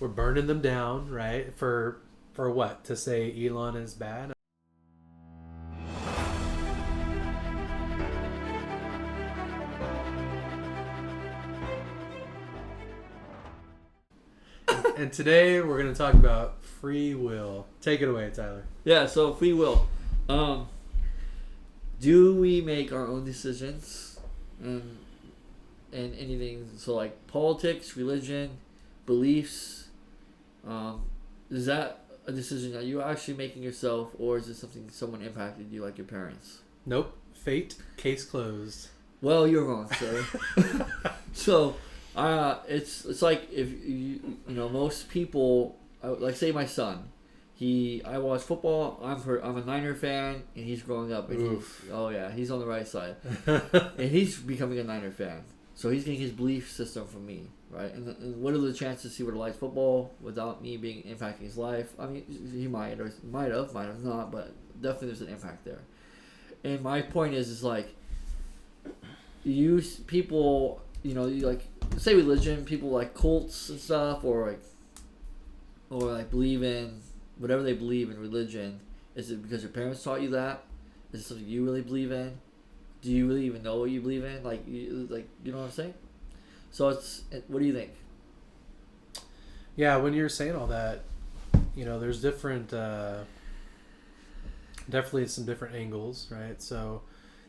we're burning them down, right? For what? To say Elon is bad? And today we're going to talk about free will. Take it away, Tyler. Yeah, so free will. Do we make our own decisions and anything? So like politics, religion, beliefs. Is that a decision that you're actually making yourself, or is it something someone impacted you, like your parents? Nope. Fate. Case closed. Well, you're wrong, sir. So, it's like if most people, like say my son, I watch football. I'm a Niner fan, and he's growing up, and he's on the right side, and he's becoming a Niner fan. So he's getting his belief system from me, right? And what are the chances he would have liked football without me being impacting his life? I mean, he might have not, but definitely there's an impact there. And my point is like, people, you like say religion, people like cults and stuff, or like believe in whatever they believe in religion. Is it because your parents taught you that? Is it something you really believe in? Do you really even know what you believe in? Like you know what I'm saying? So what do you think? Yeah, when you're saying all that, there's different, definitely some different angles, right? So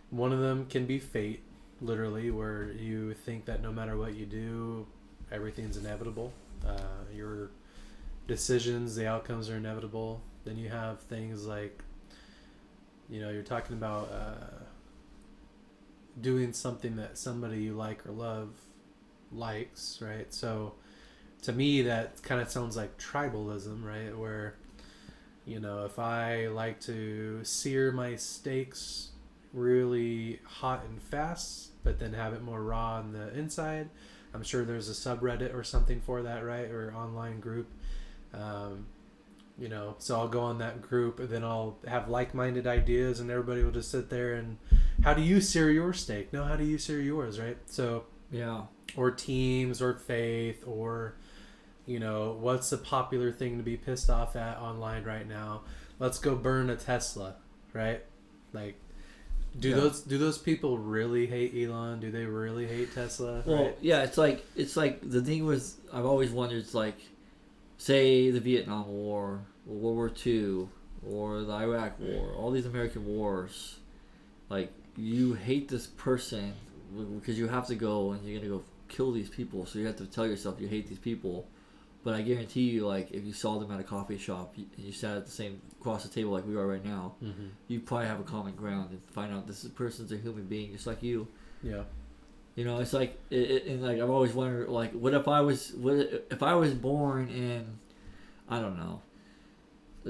one of them can be fate, literally, where you think that no matter what you do, everything's inevitable. Your decisions, the outcomes are inevitable. Then you have things like, you're talking about doing something that somebody you like or love likes, right? So to me, that kind of sounds like tribalism, right? Where, if I like to sear my steaks really hot and fast, but then have it more raw on the inside, I'm sure there's a subreddit or something for that, right? Or online group. So I'll go on that group, and then I'll have like-minded ideas, and everybody will just sit there and, how do you sear your steak? No, how do you sear yours, right? So Yeah. Or teams, or faith, or what's the popular thing to be pissed off at online right now? Let's go burn a Tesla, right? Like, do those people really hate Elon? Do they really hate Tesla? Well, right? yeah, it's like the thing with, I've always wondered, it's like, say the Vietnam War, or World War II, or the Iraq War, all these American wars. Like, you hate this person because you have to go and you're gonna go kill these people, so you have to tell yourself you hate these people. But I guarantee you, like, if you saw them at a coffee shop and you sat at the same across the table like we are right now, you probably have a common ground and find out this person's a human being just like you. Yeah. It's like, and like I've always wondered, like, what if I was born in, I don't know,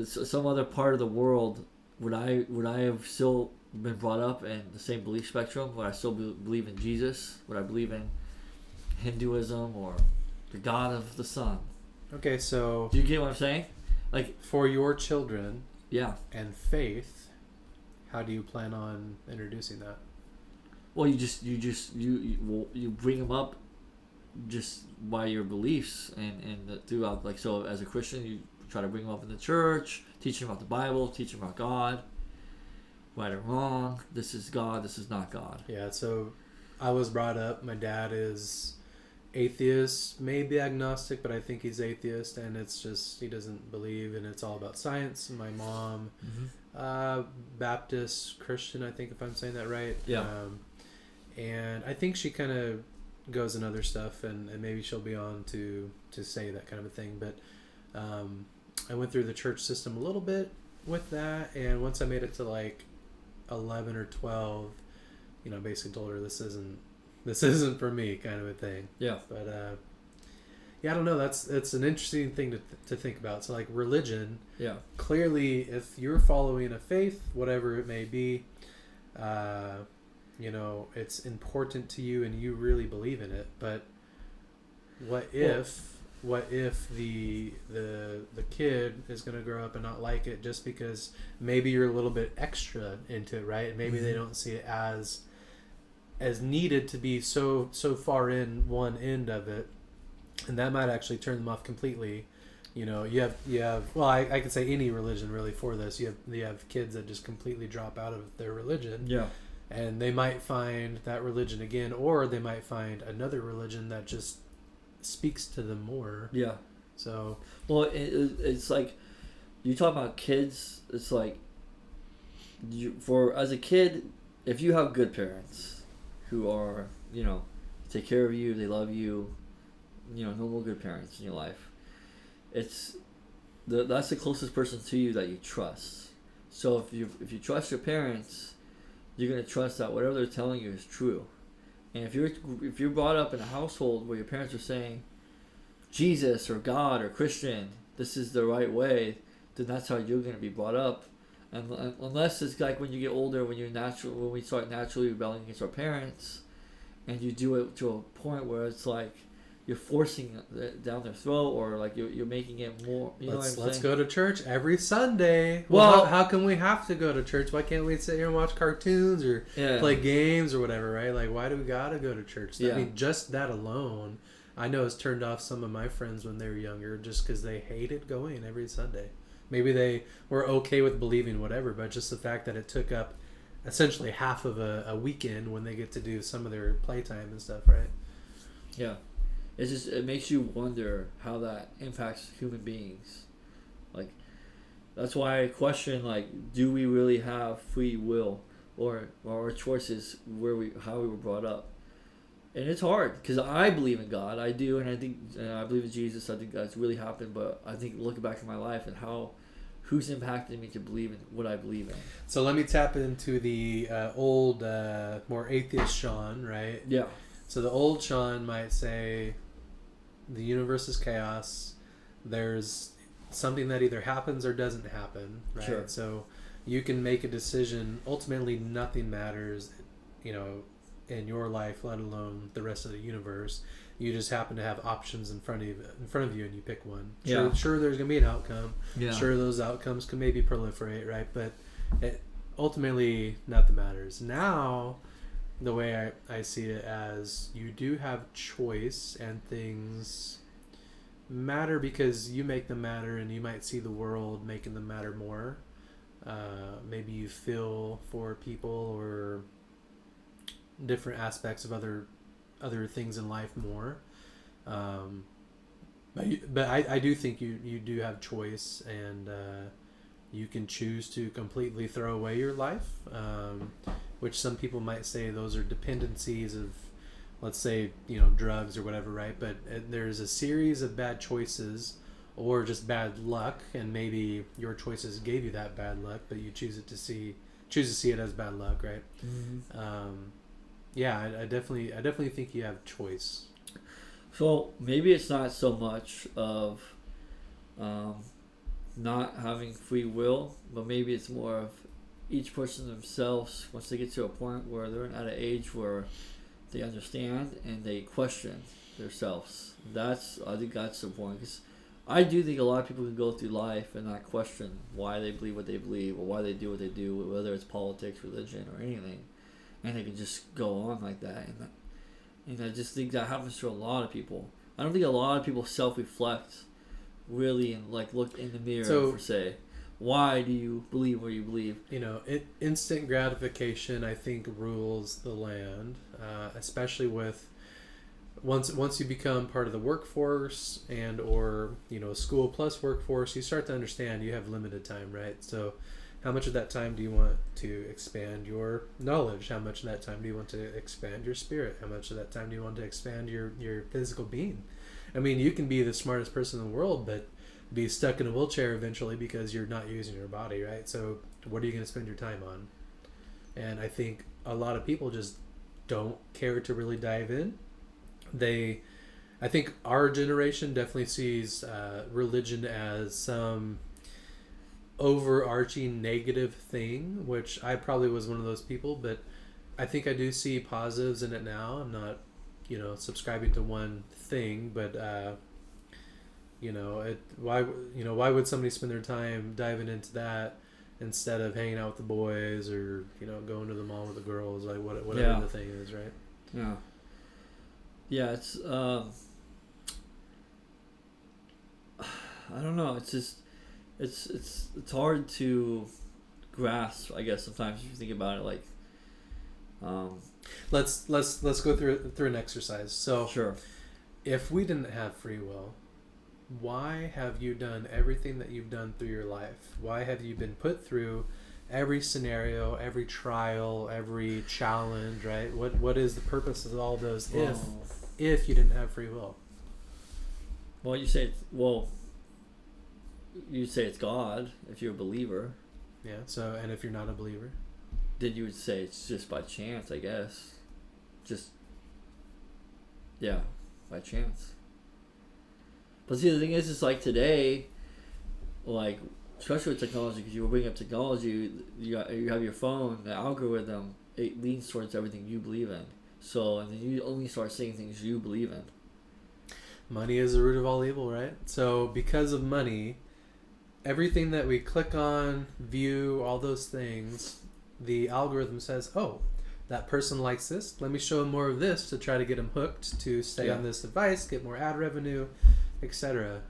some other part of the world? Would I have still been brought up in the same belief spectrum? Would I still believe in Jesus? Would I believe in Hinduism or the God of the sun? Okay, so Do you get what I'm saying? Like, for your children, yeah. and faith, how do you plan on introducing that? Well, you bring them up just by your beliefs and throughout, like, so as a Christian, you try to bring them up in the church, teach them about the Bible, teach them about God, right or wrong. This is God. This is not God. Yeah. So I was brought up. My dad is atheist, maybe agnostic, but I think he's atheist, and it's just he doesn't believe, and it's all about science. My mom, Baptist Christian, I think, if I'm saying that right. Yeah. And I think she kind of goes in other stuff, and maybe she'll be on to say that kind of a thing. But I went through the church system a little bit with that, and once I made it to like 11 or 12, basically told her this isn't for me, kind of a thing. Yeah. But I don't know. It's an interesting thing to think about. So like religion. Yeah. Clearly, if you're following a faith, whatever it may be, it's important to you and you really believe in it. But what if the kid is going to grow up and not like it just because maybe you're a little bit extra into it, right? And maybe they don't see it as needed to be so far in one end of it. and that might actually turn them off completely. You know, you have well, I could say any religion really for this. You have kids that just completely drop out of their religion. Yeah. And they might find that religion again, or they might find another religion that just speaks to them more. Yeah. So, well, it's like you talk about kids. It's like as a kid, if you have good parents who are, take care of you, they love you, normal good parents in your life, that's the closest person to you that you trust. So if you trust your parents, you're gonna trust that whatever they're telling you is true. And if you're brought up in a household where your parents are saying Jesus or God or Christian, this is the right way, then that's how you're gonna be brought up. And unless it's like when you get older, when we start naturally rebelling against our parents, and you do it to a point where it's like you're forcing it down their throat, or like you're making it more. Let's go to church every Sunday. Well, how can we have to go to church? Why can't we sit here and watch cartoons or play games or whatever, right? Like, why do we gotta go to church? I mean, just that alone, I know has turned off some of my friends when they were younger, just because they hated going every Sunday. Maybe they were okay with believing whatever, but just the fact that it took up essentially half of a weekend when they get to do some of their playtime and stuff, right? Yeah. It makes you wonder how that impacts human beings. Like, that's why I question, like, do we really have free will, or our choices how we were brought up? And it's hard, because I believe in God, I do, and I think I believe in Jesus. I think that's really happened. But I think looking back in my life and who's impacted me to believe in what I believe in. So let me tap into the old, more atheist Sean, right? Yeah. So the old Sean might say, the universe is chaos. There's something that either happens or doesn't happen, right? Sure. So you can make a decision. Ultimately, nothing matters, in your life, let alone the rest of the universe. You just happen to have options in front of you, and you pick one. Sure, there's gonna be an outcome. Yeah. Sure, those outcomes can maybe proliferate, right? But ultimately, nothing matters. Now, the way I see it as, you do have choice, and things matter because you make them matter, and you might see the world making them matter more. Maybe you feel for people or different aspects of other things in life more. But I do think you do have choice, and you can choose to completely throw away your life, which some people might say those are dependencies of, let's say, drugs or whatever, right? But there's a series of bad choices or just bad luck, and maybe your choices gave you that bad luck, but you choose to see it as bad luck, right? Mm-hmm. I definitely think you have choice. So maybe it's not so much of not having free will, but maybe it's more of each person themselves, once they get to a point where they're at an age where they understand and they question themselves. I think that's the point. Because I do think a lot of people can go through life and not question why they believe what they believe, or why they do what they do, whether it's politics, religion, or anything. And they can just go on like that. And I just think that happens to a lot of people. I don't think a lot of people self-reflect really and like look in the mirror for say, why do you believe what you believe? Instant gratification, I think, rules the land, especially with once you become part of the workforce and or school plus workforce, you start to understand you have limited time, right? So how much of that time do you want to expand your knowledge? How much of that time do you want to expand your spirit? How much of that time do you want to expand your physical being? I mean, you can be the smartest person in the world, but be stuck in a wheelchair eventually because you're not using your body, right? So what are you going to spend your time on? And I think a lot of people just don't care to really dive in. I think our generation definitely sees religion as some overarching negative thing, which I probably was one of those people, but I think I do see positives in it now. I'm not, subscribing to one thing, but why would somebody spend their time diving into that instead of hanging out with the boys or going to the mall with the girls, like whatever the thing is, right? Yeah, it's I don't know. It's just it's hard to grasp. I guess sometimes if you think about it, like. Let's go through an exercise. So Sure. if we didn't have free will, why have you done everything that you've done through your life? Why have you been put through every scenario, every trial, every challenge, right? What is the purpose of all those if you didn't have free will? Well, you'd say it's God if you're a believer. Yeah. So, and if you're not a believer, Then you would say it's just by chance, I guess. Just by chance. But see, the thing is, it's like today, like especially with technology, because you were bringing up technology, you have your phone, the algorithm, it leans towards everything you believe in. So, and then you only start saying things you believe in. money is the root of all evil, right? So because of money, everything that we click on, view, all those things, the algorithm says, oh, that person likes this. Let me show them more of this to try to get them hooked to stay on this device, get more ad revenue, etc.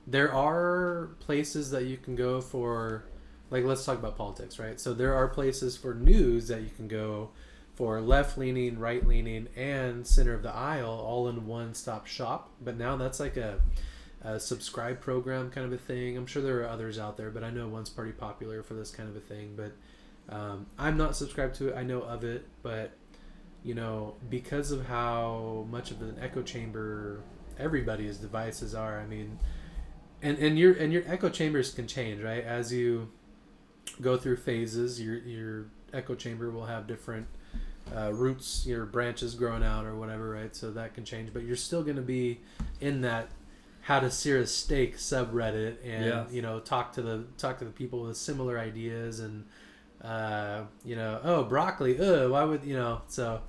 There are places that you can go for, like, let's talk about politics, right? So there are places for news that you can go for left-leaning, right-leaning, and center of the aisle all in one-stop shop. But now that's like a subscribe program kind of a thing. I'm sure there are others out there, but I know one's pretty popular for this kind of a thing. But I'm not subscribed to it. I know of it, but because of how much of an echo chamber everybody's devices are, I mean, and your echo chambers can change, right? As you go through phases, your echo chamber will have different roots, your branches growing out or whatever, right? So that can change, but you're still going to be in that how to sear a steak subreddit, and talk to the people with similar ideas, and oh, broccoli, why would so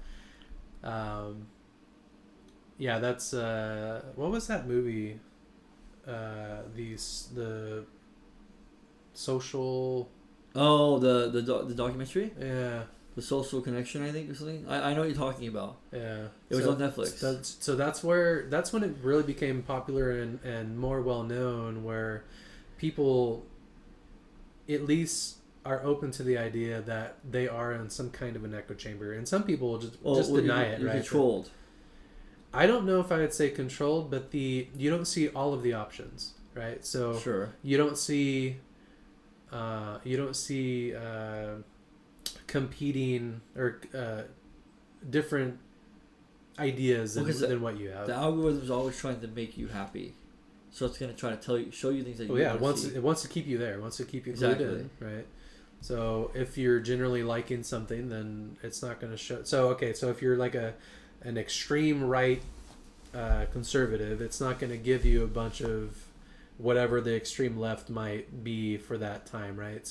that's what was that movie, the social, the documentary, The Social Connection, I think, or something. I know what you're talking about. Yeah. It was on Netflix. That's when it really became popular and more well known, where people at least are open to the idea that they are in some kind of an echo chamber, and some people will just deny it. Right? Controlled. I don't know if I would say controlled, but you don't see all of the options, right? So sure. You don't see competing or different ideas than what you have. The algorithm is always trying to make you happy, so it's going to try to show you things that you want to see. It wants to keep you there. It wants to keep you glued in, right? So if you're generally liking something, then it's not going to show. So if you're like an extreme right conservative, it's not going to give you a bunch of whatever the extreme left might be for that time, right?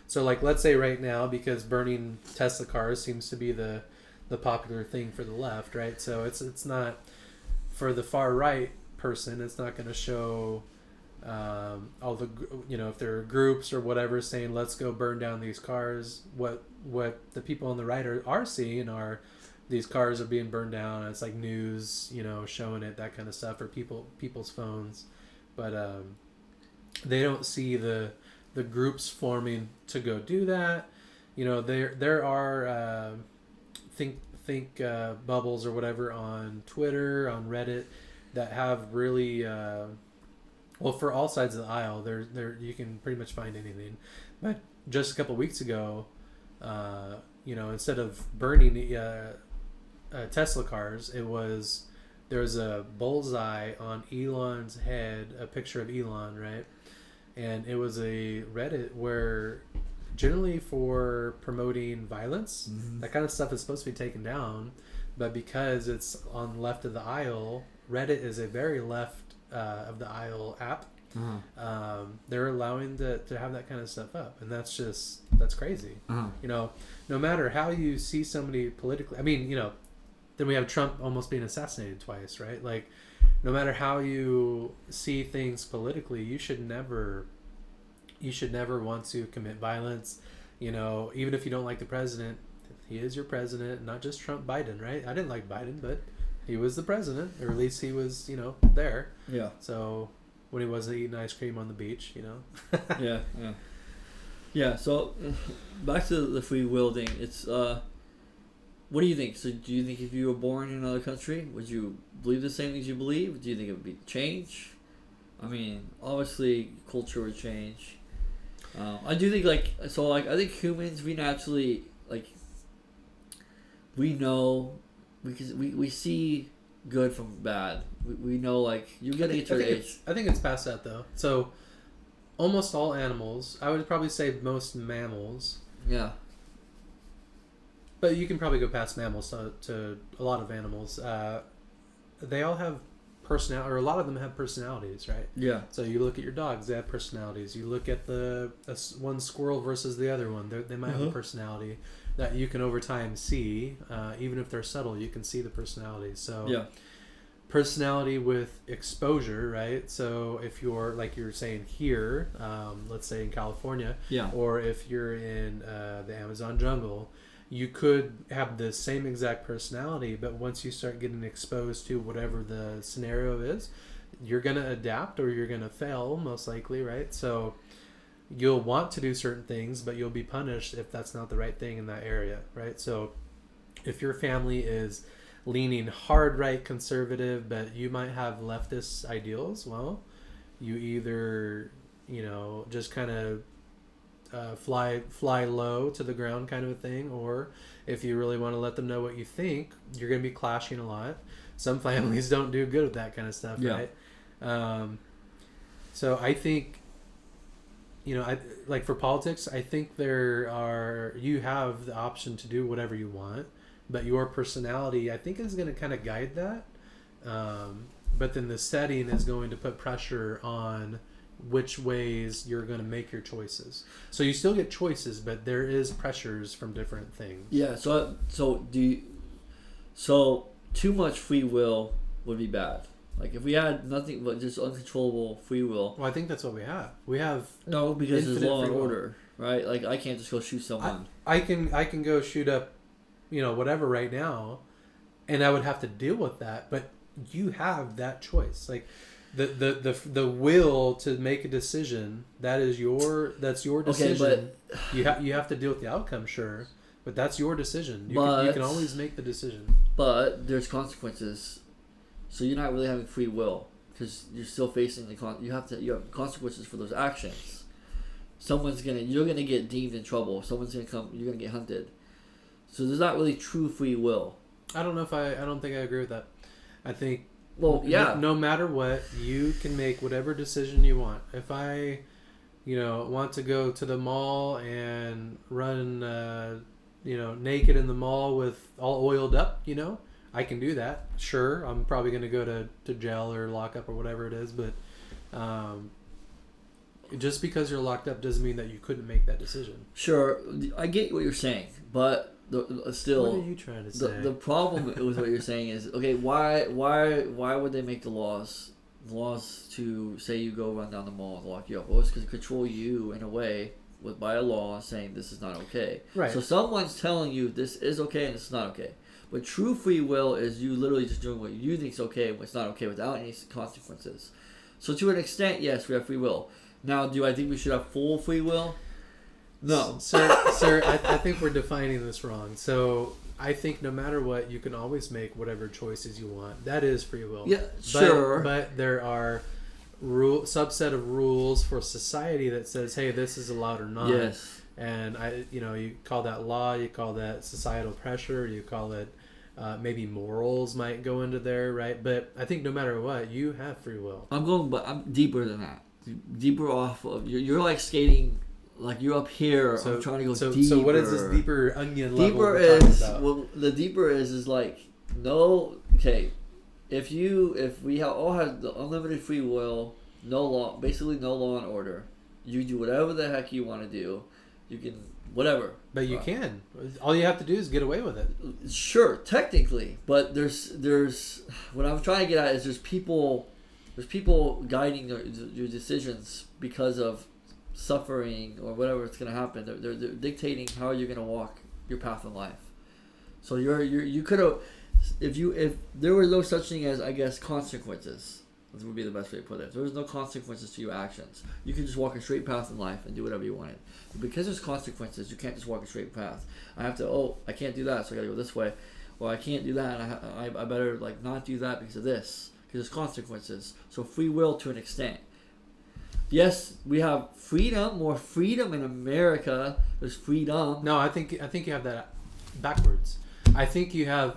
So like, let's say right now, because burning Tesla cars seems to be the popular thing for the left, right? So it's not for the far right person. It's not going to show all the if there are groups or whatever saying let's go burn down these cars. What the people on the right are seeing are these cars are being burned down. And it's like news, showing it, that kind of stuff, or people's phones, but they don't see the groups forming to go do that. There are think bubbles or whatever on Twitter, on Reddit, that have really for all sides of the aisle. There you can pretty much find anything. But just a couple of weeks ago, instead of burning Tesla cars, there was a bullseye on Elon's head, a picture of Elon, right? And it was a Reddit where generally for promoting violence, that kind of stuff is supposed to be taken down, but because it's on the left of the aisle, Reddit is a very left of the aisle app. They're allowing to have that kind of stuff up, and that's crazy. No matter how you see somebody politically, I mean, then we have Trump almost being assassinated twice, right? Like, no matter how you see things politically, you should never want to commit violence. Even if you don't like the president, he is your president, not just Biden, right? I didn't like Biden, but he was the president, or at least he was, there. Yeah. So, when he wasn't eating ice cream on the beach, you know. Yeah. So back to the free will thing. It's what do you think? So do you think if you were born in another country, would you believe the same things you believe? Do you think it would be change? I mean, obviously culture would change. I do think I think humans, we naturally we know because we see good from bad. We know you're gonna get to the age. I think it's past that though. So almost all animals, I would probably say most mammals. Yeah. But you can probably go past mammals to a lot of animals. They all have personality, or a lot of them have personalities, right? Yeah. So you look at your dogs; they have personalities. You look at the one squirrel versus the other one; they might have a personality that you can over time see, even if they're subtle. You can see the personalities. So yeah. Personality with exposure, right? So if you're you're saying here, let's say in California, yeah, or if you're in the Amazon jungle, you could have the same exact personality, but once you start getting exposed to whatever the scenario is, you're going to adapt or you're going to fail, most likely, right? So you'll want to do certain things, but you'll be punished if that's not the right thing in that area, right? So if your family is leaning hard right conservative, but you might have leftist ideals, well, you either, just kind of fly low to the ground kind of a thing, or if you really want to let them know what you think, you're going to be clashing a lot. Some families don't do good with that kind of stuff, right? So I think, for politics, I think you have the option to do whatever you want, but your personality, I think, is going to kind of guide that. But then the setting is going to put pressure on which ways you're going to make your choices. So you still get choices, but there is pressures from different things. Yeah. So too much free will would be bad. If we had nothing but just uncontrollable free will. Well, I think that's what we have. We have no, because there's law and order, right? I can't just go shoot someone. I can go shoot up, whatever right now, and I would have to deal with that. But you have that choice, the will to make a decision. That's your decision. Okay, but you have to deal with the outcome, sure, but that's your decision. You can always make the decision. But there's consequences, so you're not really having free will because you're still facing you have consequences for those actions. You're gonna get deemed in trouble. Someone's gonna come. You're gonna get hunted. So there's not really true free will. I don't think I agree with that. I think. Well, yeah. No matter what, you can make whatever decision you want. If I, want to go to the mall and run, naked in the mall with all oiled up, I can do that. Sure, I'm probably going to go to jail or lock up or whatever it is, but just because you're locked up doesn't mean that you couldn't make that decision. Sure, I get what you're saying, but still, what are you trying to say? The problem with what you're saying is, okay, why would they make the laws to say you go run down the mall and lock you up? Well, it's to control you in a way by a law saying this is not okay. Right. So someone's telling you this is okay and this is not okay. But true free will is you literally just doing what you think is okay and what's not okay without any consequences. So to an extent, yes, we have free will. Now, do I think we should have full free will? No. Sir, I think we're defining this wrong. So I think no matter what, you can always make whatever choices you want. That is free will. Yeah, sure. But there are subset of rules for society that says, hey, this is allowed or not. Yes. And you call that law, you call that societal pressure, you call it maybe morals might go into there, right? But I think no matter what, you have free will. I'm deeper than that. Deeper off of you're like skating. You're up here, I'm trying to go deeper. So what is this deeper onion level deeper we're talking about? Well, the deeper is no. Okay, if we all have the unlimited free will, no law, basically no law and order. You do whatever the heck you want to do. You can whatever. But you can. All you have to do is get away with it. Sure, technically, but there's what I'm trying to get at is there's people guiding your decisions because of suffering or whatever it's going to happen. They're dictating how you're going to walk your path in life. So you could have if there were no such thing as, I guess, consequences. This would be the best way to put it. There's no consequences to your actions. You can just walk a straight path in life and do whatever you wanted. But because there's consequences, you can't just walk a straight path. I can't do that, so I gotta go this way. Or I can't do that, and I better like not do that because of this. Because there's consequences. So free will to an extent. Yes, we have freedom, more freedom in America. There's freedom. No, I think you have that backwards. I think you have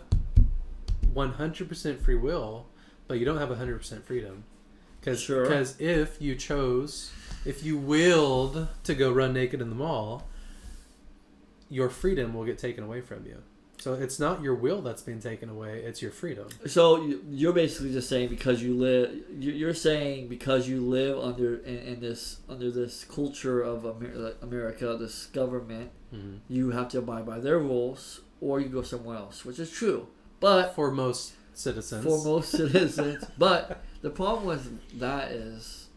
100% free will, but you don't have 100% freedom. Because if you willed to go run naked in the mall, your freedom will get taken away from you. So it's not your will that's being taken away; it's your freedom. So you're basically just saying because you live. You're saying because you live under this culture of America, this government, you have to abide by their rules, or you go somewhere else, which is true. But for most citizens, but the problem with that is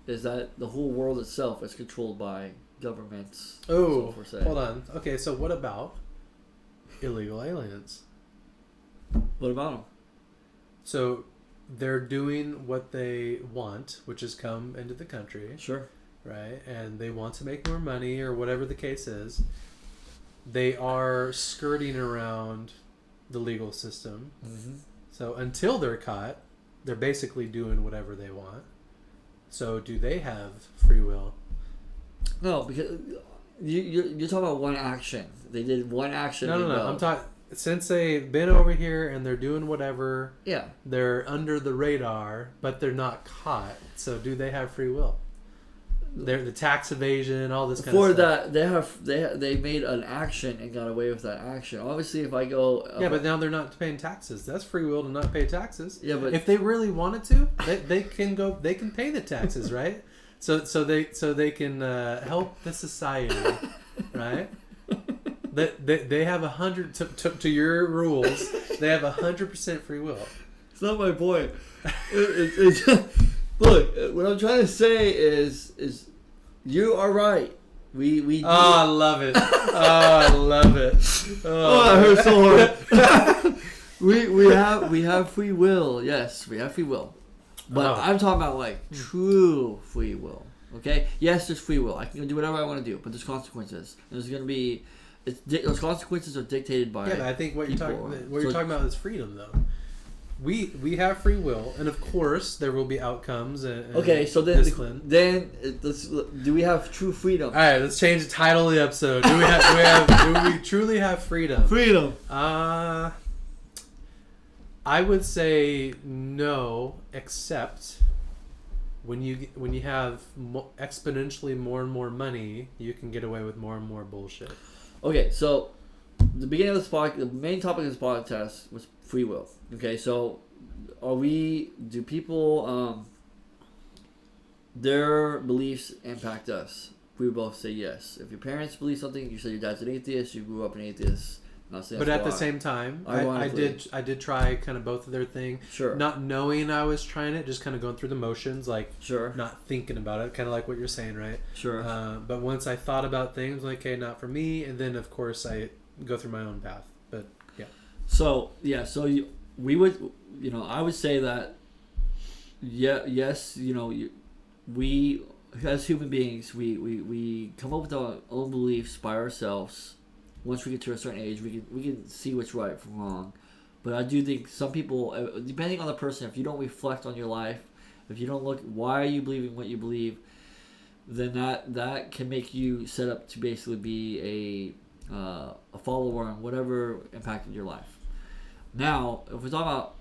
that the whole world itself is controlled by governments. Oh, hold on. Okay, so what about illegal aliens? What about them? So they're doing what they want, which is come into the country. Sure. Right? And they want to make more money or whatever the case is. They are skirting around the legal system. Mm-hmm. So until they're caught, they're basically doing whatever they want. So do they have free will? No, because you're talking about one action. They did one action. No. I'm talking since they've been over here and they're doing whatever. Yeah. They're under the radar, but they're not caught. So do they have free will? They're the tax evasion, all this kind of stuff. For that, they made an action and got away with that action. Obviously, if I go, but now they're not paying taxes. That's free will to not pay taxes. Yeah, but if they really wanted to, they can go. They can pay the taxes, right? So they can help the society, right? They have 100 to your rules. They have 100% free will. It's not my point. It's look, what I'm trying to say is you are right. We. Oh, I love it. Oh, I love it. Oh, I hurt so hard. we have free will. Yes, we have free will. But I'm talking about like true free will. Okay? Yes, there's free will. I can do whatever I want to do, but there's consequences. There's going to be those consequences are dictated by. Yeah, but I think what you're talking about is freedom, though. We have free will, and of course there will be outcomes. And okay, so then do we have true freedom? All right, let's change the title of the episode. Do we truly have freedom? Freedom. I would say no, except when you have exponentially more and more money, you can get away with more and more bullshit. Okay, so the beginning of this podcast, the main topic of this podcast was free will. Okay, so do people their beliefs impact us? We both say yes. If your parents believe something, you say your dad's an atheist, you grew up an atheist. But at the same time, I did try kind of both of their thing. Sure. Not knowing I was trying it, just kind of going through the motions, like sure. Not thinking about it, kind of like what you're saying, right? Sure. But once I thought about things, like, okay, not for me, and then of course I go through my own path. But yeah. So I would say that yes, we as human beings we come up with our own beliefs by ourselves. Once we get to a certain age, we can see what's right from wrong. But I do think some people, depending on the person, if you don't reflect on your life, if you don't look, why are you believing what you believe, then that can make you set up to basically be a follower on whatever impacted your life. Now, if we're talking about,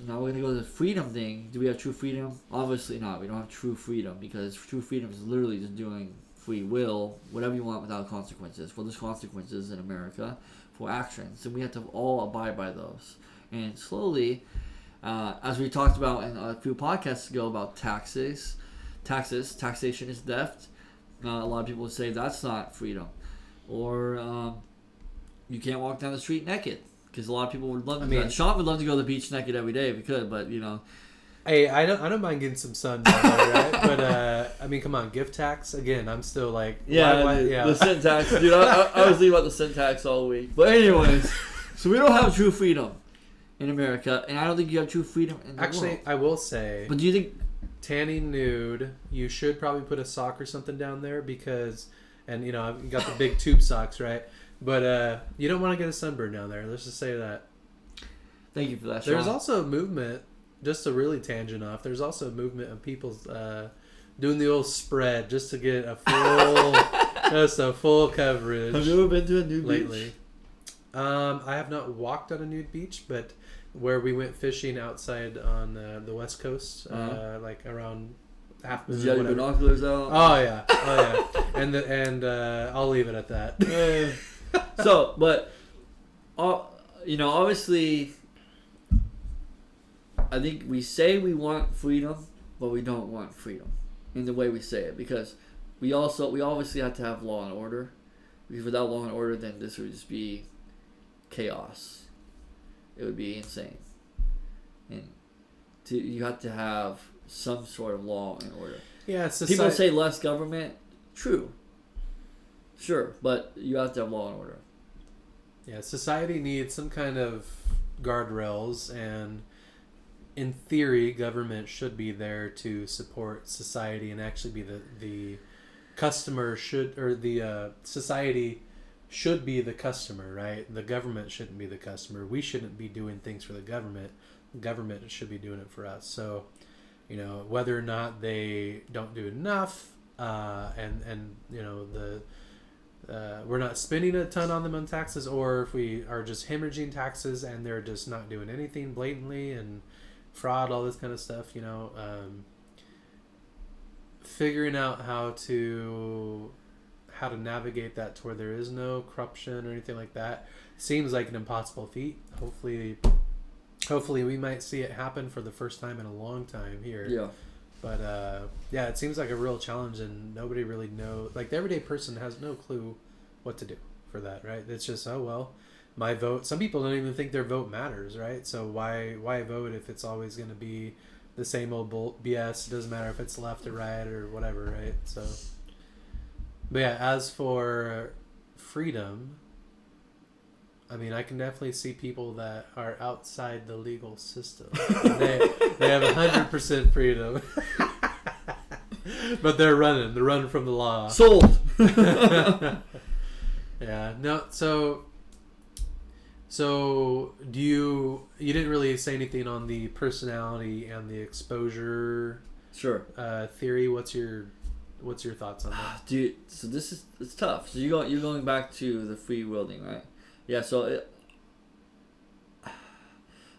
now we're going to go to the freedom thing. Do we have true freedom? Obviously not. We don't have true freedom because true freedom is literally just doing free will, whatever you want without consequences. Well, there's consequences in America for actions, and we have to all abide by those. And slowly, as we talked about in a few podcasts ago about taxation is theft. A lot of people say that's not freedom. Or you can't walk down the street naked, because a lot of people would love to do that. Sean would love to go to the beach naked every day if he could, but Hey, I don't mind getting some sun down there, right? But come on, gift tax again. I'm still like, the sin tax, dude. I was thinking about the sin tax all week. But anyways, so we don't have true freedom, in America, and I don't think you have true freedom in the Actually, world. I will say, But do you think? tanning nude, you should probably put a sock or something down there because, and you know, I've got the big tube socks, right? But you don't want to get a sunburn down there. Let's just say that. Thank you for that. There's Sean. also a movement, just to really tangent off. There's also a movement of people doing the old spread just to get a full, just a full coverage. Have you ever been to a nude lately? beach? I have not walked on a nude beach, but where we went fishing outside on the West Coast, like around Half Did Moon. you have your Whatever. binoculars out? Oh yeah, and I'll leave it at that. So, but, you know, obviously, I think we say we want freedom, but we don't want freedom in the way we say it, because we obviously have to have law and order, because without law and order, then this would just be chaos. It would be insane, and you have to have some sort of law and order. Yeah, it's People say less government. True. Sure, but you have to have law and order. Yeah, society needs some kind of guardrails, and in theory, government should be there to support society and actually be the customer society should be the customer, right? The government shouldn't be the customer. We shouldn't be doing things for the government. Government should be doing it for us. So, you know, whether or not they don't do enough, and you know we're not spending a ton on them on taxes, or if we are just hemorrhaging taxes and they're just not doing anything blatantly and fraud, all this kind of stuff, you know, figuring out how to navigate that to where there is no corruption or anything like that seems like an impossible feat. Hopefully we might see it happen for the first time in a long time here. Yeah. But yeah, it seems like a real challenge, and nobody really knows. Like, the everyday person has no clue what to do for that, right? It's just, oh well, my vote. Some people don't even think their vote matters, right? So why vote if it's always going to be the same old BS? It doesn't matter if it's left or right or whatever, right? So, but yeah, as for freedom, I mean, I can definitely see people that are outside the legal system. They have 100% freedom. But they're running from the law. Sold. Yeah. No, so do you didn't really say anything on the personality and the exposure Sure. theory. What's your thoughts on that? Dude, so it's tough. So you're going back to the free wielding, right? Yeah, so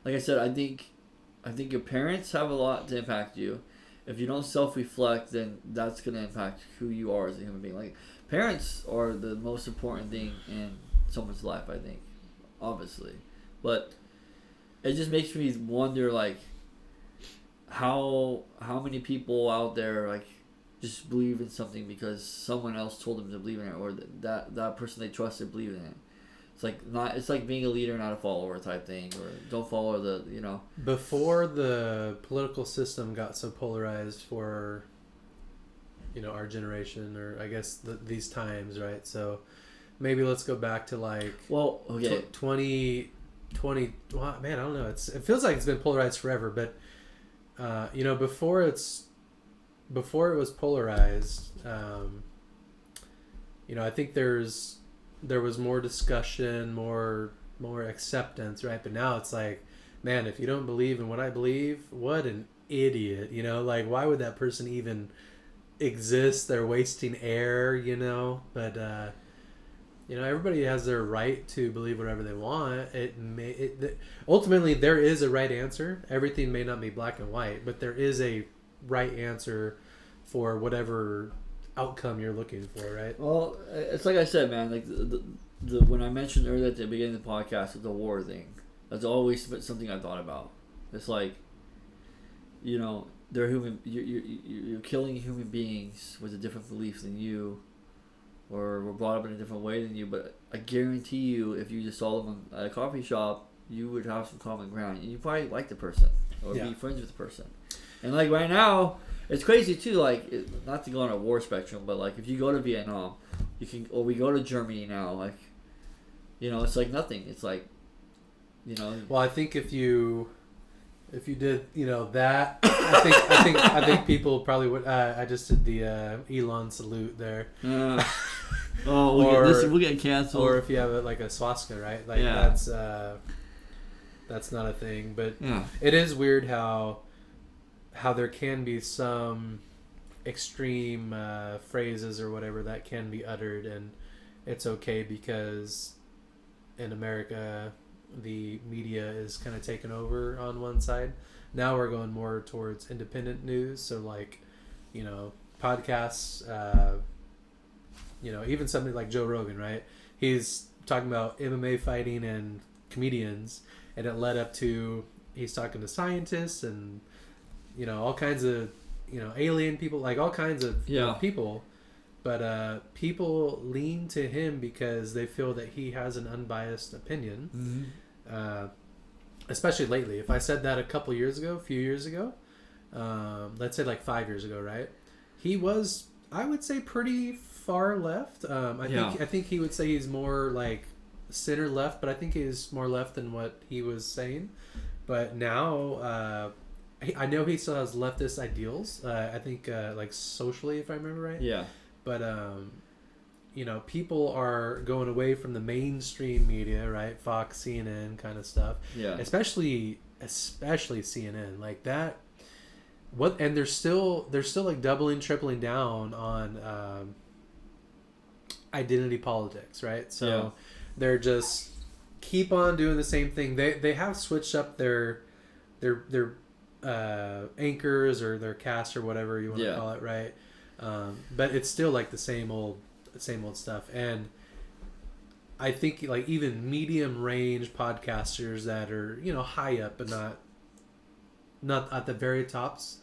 like I said, I think your parents have a lot to impact you. If you don't self-reflect, then that's going to impact who you are as a human being. Like, parents are the most important thing in someone's life, I think, obviously. But it just makes me wonder, like, how many people out there, like, just believe in something because someone else told them to believe in it, or that person they trusted believed in it. It's like being a leader, not a follower type thing, or don't follow the, you know. Before the political system got so polarized for, you know, our generation, or I guess these times, right? So maybe let's go back to like 2020. Well, man, I don't know. It feels like it's been polarized forever, but you know, before it was polarized, you know, I think there was more discussion, more acceptance, right? But now it's like, man, if you don't believe in what I believe, what an idiot, you know? Like, why would that person even exist? They're wasting air, you know? But you know, everybody has their right to believe whatever they want. Ultimately, there is a right answer. Everything may not be black and white, but there is a right answer for whatever outcome you're looking for, right? Well, it's like I said, man. Like the when I mentioned earlier at the beginning of the podcast, the war thing, that's always something I thought about. It's like, you know, they're human. You're killing human beings with a different belief than you, or were brought up in a different way than you. But I guarantee you, if you just saw them at a coffee shop, you would have some common ground, and you probably like the person or be friends with the person. And like right now, it's crazy too. Like, not to go on a war spectrum, but like if you go to Vietnam, you can, or we go to Germany now. Like, you know, it's like nothing. It's like You know. Well, I think if you did, that, I think people probably would. I just did the Elon salute there. We'll get canceled. Or if you have a swastika, right? Like that's not a thing. But it is weird how there can be some extreme phrases or whatever that can be uttered, and it's okay because in America the media is kind of taken over on one side. Now we're going more towards independent news, so podcasts, even something like Joe Rogan, right? He's talking about MMA fighting and comedians, and it led up to he's talking to scientists and all kinds of alien people, like all kinds of people. But people lean to him because they feel that he has an unbiased opinion. Mm-hmm. Especially lately. If I said that a few years ago, let's say 5 years ago, right? He was, I would say, pretty far left. I think he would say he's more center left, but I think he's more left than what he was saying. But now, I know he still has leftist ideals. I think socially, if I remember right. Yeah. But people are going away from the mainstream media, right? Fox, CNN, kind of stuff. Yeah. Especially CNN, like that. And they're still doubling, tripling down on identity politics, right? So they're just keep on doing the same thing. They have switched up their anchors or their cast or whatever you want to call it, right? But it's still the same old stuff. And I think even medium range podcasters that are high up but not at the very tops,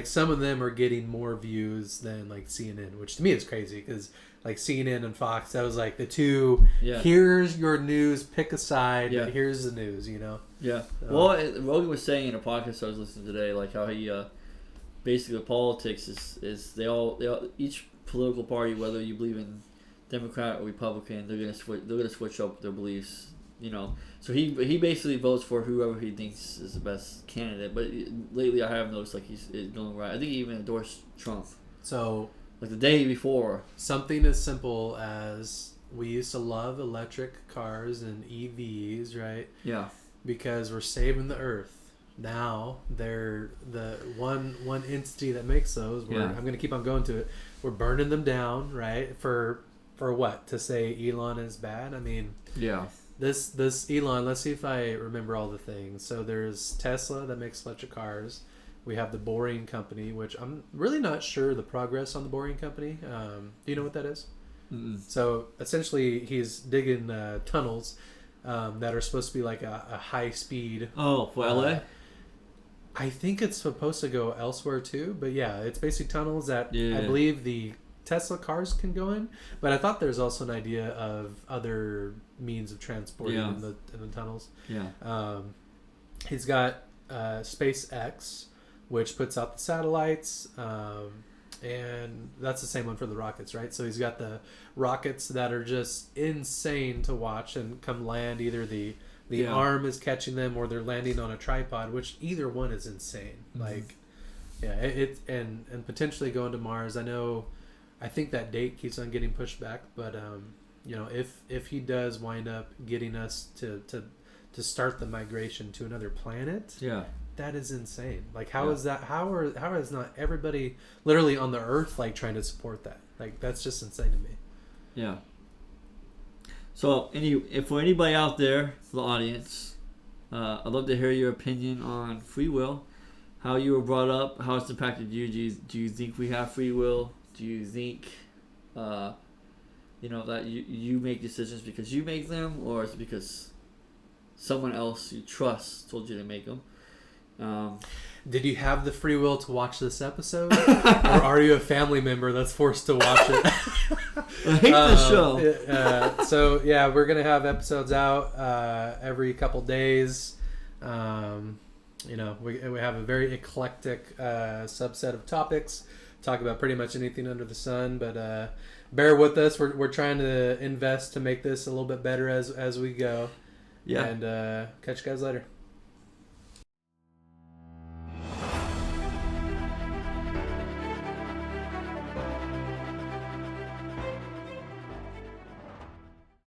some of them are getting more views than CNN, which to me is crazy because CNN and Fox, that was the two. Here's your news, pick a side. Yeah. Here's the news. Yeah. Well, Rogan was saying in a podcast I was listening to today, how he basically politics is they all each political party, whether you believe in Democrat or Republican, they're gonna switch up their beliefs. So he basically votes for whoever he thinks is the best candidate. But lately, I have noticed he's going right. I think he even endorsed Trump. So the day before. Something as simple as we used to love electric cars and EVs, right? Yeah. Because we're saving the earth. Now they're the one entity that makes those. I'm going to keep on going to it. We're burning them down, right? For what? To say Elon is bad? I mean, This Elon, let's see if I remember all the things. So there's Tesla that makes electric cars. We have the Boring Company, which I'm really not sure the progress on the Boring Company. Do you know what that is? Mm-mm. So essentially, he's digging tunnels that are supposed to be a high speed. Oh, for LA? I think it's supposed to go elsewhere too, but it's basically tunnels that I believe the Tesla cars can go in. But I thought there's also an idea of other means of transport in the tunnels. Yeah. He's got SpaceX, which puts out the satellites, and that's the same one for the rockets, right? So he's got the rockets that are just insane to watch and come land. Either the arm is catching them or they're landing on a tripod, which either one is insane. Mm-hmm. And potentially going to Mars. I think that date keeps on getting pushed back, but if he does wind up getting us to start the migration to another planet, that is insane. How is that? How is not everybody literally on the Earth trying to support that? That's just insane to me. Yeah. So, if for anybody out there, the audience, I'd love to hear your opinion on free will, how you were brought up, how it's impacted you. Do you think we have free will? Do you think, that you make decisions because you make them, or is it because someone else you trust told you to make them? Did you have the free will to watch this episode, or are you a family member that's forced to watch it? I hate this show. So we're gonna have episodes out every couple days. We have a very eclectic subset of topics. Talk about pretty much anything under the sun, but bear with us. We're trying to invest to make this a little bit better as we go. Yeah. And catch you guys later.